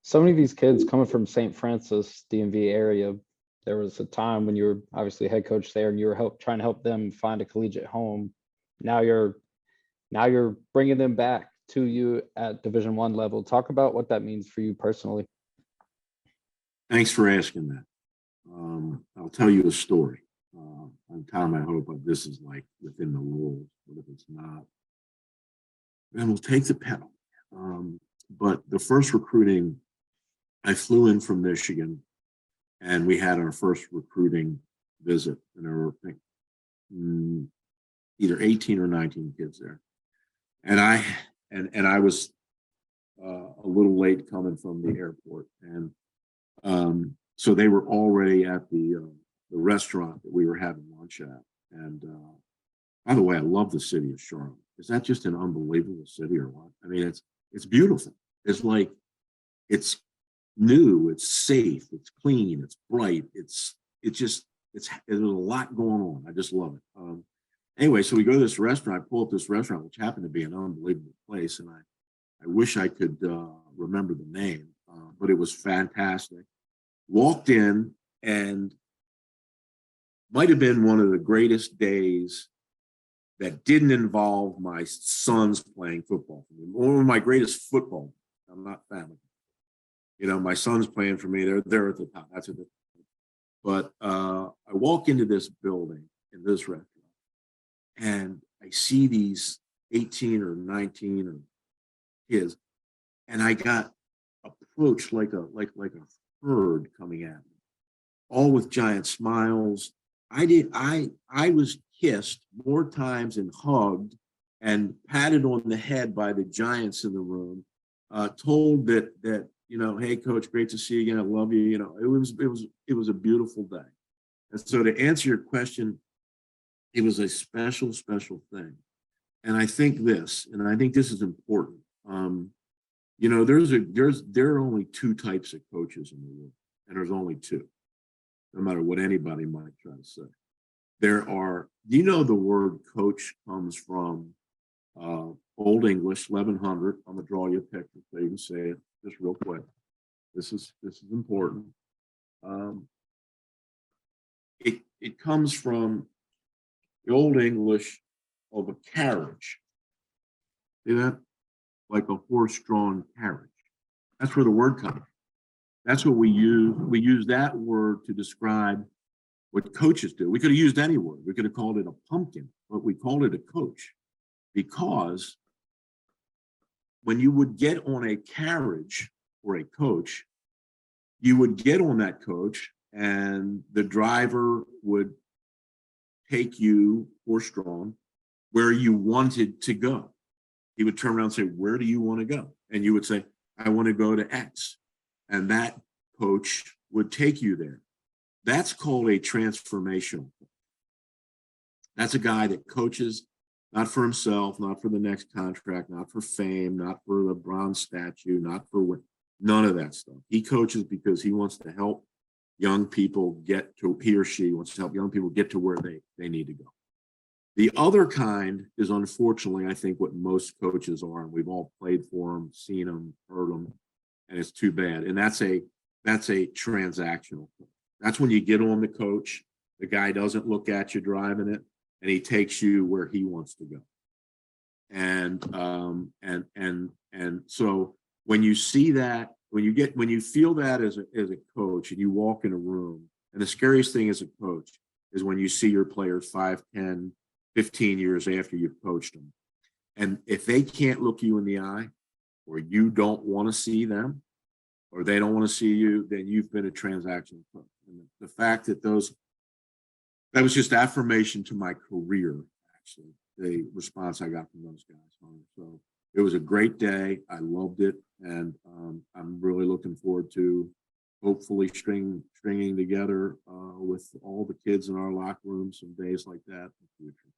so many of these kids coming from St. Francis, DMV area, there was a time when you were obviously head coach there and you were trying to help them find a collegiate home. Now you're bringing them back to you at Division I level. Talk about what that means for you personally. Thanks for asking that. I'll tell you a story. Tom, I hope this is like within the rules, but if it's not, then we'll take the pedal. But the first recruiting, I flew in from Michigan, and we had our first recruiting visit, and there were, I think, either 18 or 19 kids there. And I was a little late coming from the airport, and so they were already at the restaurant that we were having lunch at. And by the way, I love the city of Charlotte. Is that just an unbelievable city or what? I mean, it's beautiful. It's like, it's new, it's safe, it's clean, it's bright. There's a lot going on. I just love it. Anyway, so we go to this restaurant, I pull up this restaurant, which happened to be an unbelievable place. And I wish I could remember the name, but it was fantastic. Walked in, and might have been one of the greatest days that didn't involve my sons playing football for me. One of my greatest football. I'm not family. You know, my son's playing for me. They're at the top. That's at the top. But I walk into this building in this restaurant, and I see these 18 or 19 or kids, and I got approached like a herd coming at me, all with giant smiles. I was kissed more times and hugged and patted on the head by the giants in the room, told that you know, hey coach, great to see you again. I love you. You know, it was a beautiful day. And so to answer your question, it was a special thing. And I think this is important. You know, there are only two types of coaches in the world, and there's only two, no matter what anybody might try to say. There are, you know, the word coach comes from Old English, 1100. I'm gonna draw you a picture so you can say it just real quick. This is important. It comes from the Old English of a carriage. See that? Like a horse-drawn carriage. That's where the word comes. That's what we use. We use that word to describe what coaches do. We could have used any word. We could have called it a pumpkin, but we called it a coach because when you would get on a carriage or a coach, you would get on that coach and the driver would take you horse-drawn where you wanted to go. He would turn around and say, where do you want to go? And you would say, I want to go to X. And that coach would take you there. That's called a transformational coach. That's a guy that coaches not for himself, not for the next contract, not for fame, not for the bronze statue, not for none of that stuff. He coaches because he wants to help young people get to, he or she wants to help young people get to where they need to go. The other kind is, unfortunately, I think what most coaches are, and we've all played for them, seen them, heard them, and it's too bad. And that's a transactional coach. That's when you get on the coach, the guy doesn't look at you driving it, and he takes you where he wants to go. And so when you see that, when you feel that as a coach, and you walk in a room, and the scariest thing as a coach is when you see your players 5, 10, 15 years after you've coached them. And if they can't look you in the eye, or you don't want to see them, or they don't want to see you, then you've been a transactional coach. And the fact that that was just affirmation to my career, actually, the response I got from those guys. So it was a great day. I loved it. And I'm really looking forward to hopefully stringing together with all the kids in our locker room some days like that in the future.